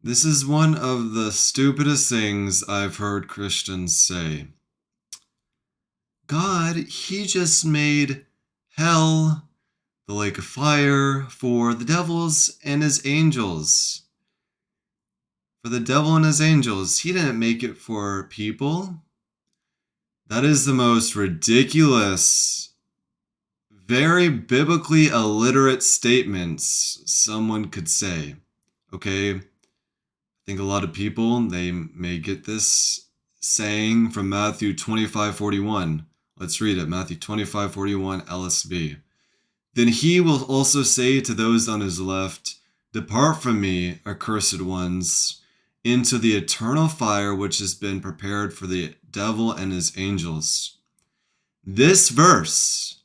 This is one of the stupidest things I've heard Christians say. God, he just made hell, the lake of fire, for the devils and his angels. For the devil and his angels. He didn't make it for people. That is the most ridiculous, very biblically illiterate statements someone could say. Okay? I think a lot of people, they may get this saying from Matthew 25:41. Let's read it. Matthew 25:41 LSB. Then he will also say to those on his left, "Depart from me, accursed ones, into the eternal fire which has been prepared for the devil and his angels." This verse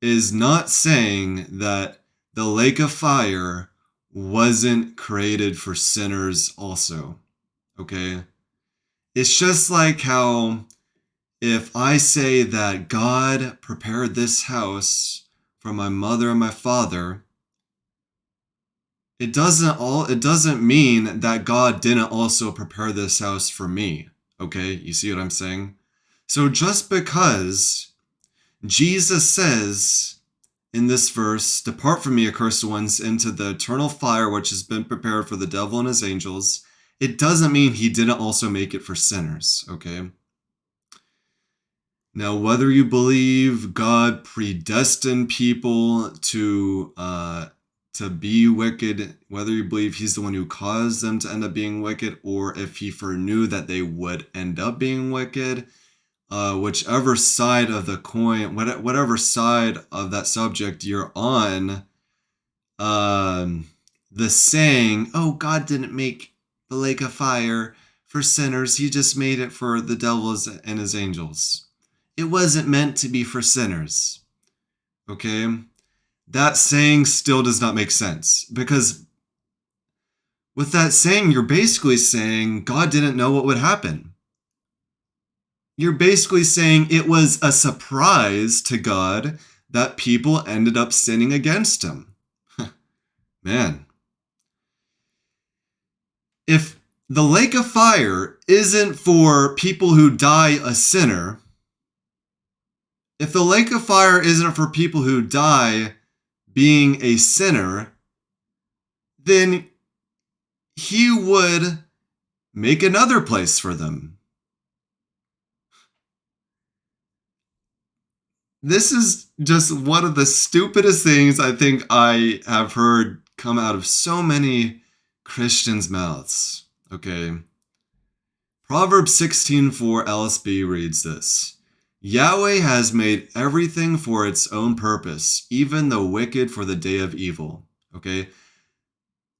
is not saying that the lake of fire wasn't created for sinners also, okay? It's just like how if I say that God prepared this house for my mother and my father, it doesn't mean that God didn't also prepare this house for me, okay? You see what I'm saying? So just because Jesus says in this verse, "Depart from me, accursed ones, into the eternal fire which has been prepared for the devil and his angels," it doesn't mean he didn't also make it for sinners, okay? Now, whether you believe God predestined people to be wicked, whether you believe he's the one who caused them to end up being wicked, or if he foreknew that they would end up being wicked, whichever side of the coin, whatever side of that subject you're on, the saying, "Oh, God didn't make the lake of fire for sinners, he just made it for the devils and his angels." It wasn't meant to be for sinners, okay? That saying still does not make sense, because with that saying, you're basically saying God didn't know what would happen. You're basically saying it was a surprise to God that people ended up sinning against him. Man. If the lake of fire isn't for people who die a sinner, if the lake of fire isn't for people who die being a sinner, then he would make another place for them. This is just one of the stupidest things I think I have heard come out of so many Christians' mouths. Okay. Proverbs 16:4 LSB reads this: "Yahweh has made everything for its own purpose, even the wicked for the day of evil." Okay.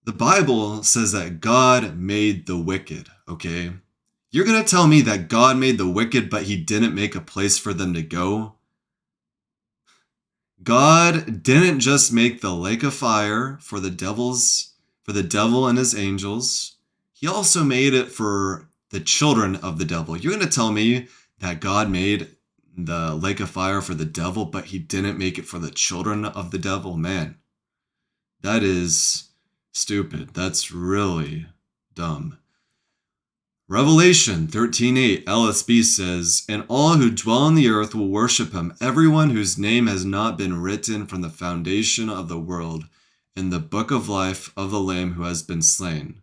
The Bible says that God made the wicked, okay? You're going to tell me that God made the wicked, but he didn't make a place for them to go? God didn't just make the lake of fire for the devil and his angels. He also made it for the children of the devil. You're going to tell me that God made the lake of fire for the devil, but he didn't make it for the children of the devil? Man, that is stupid. That's really dumb. Revelation 13:8 LSB says, "And all who dwell on the earth will worship him, everyone whose name has not been written from the foundation of the world in the book of life of the Lamb who has been slain."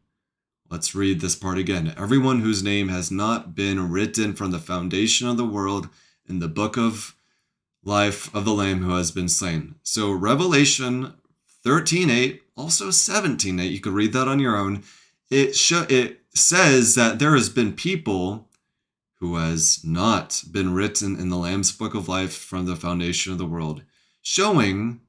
Let's read this part again. "Everyone whose name has not been written from the foundation of the world in the book of life of the Lamb who has been slain." So Revelation 13:8, also 17:8, you could read that on your own. It says that there has been people who has not been written in the Lamb's book of life from the foundation of the world, showing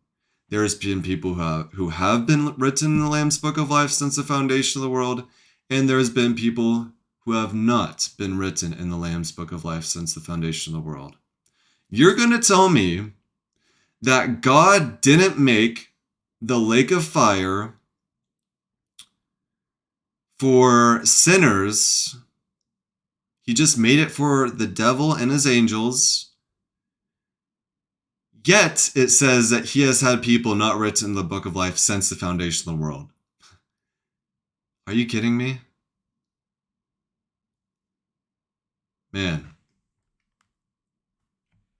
there has been people who have been written in the Lamb's book of life since the foundation of the world, and there has been people who have not been written in the Lamb's book of life since the foundation of the world. You're going to tell me that God didn't make the lake of fire for sinners, he just made it for the devil and his angels, yet it says that he has had people not written in the book of life since the foundation of the world. Are you kidding me? Man.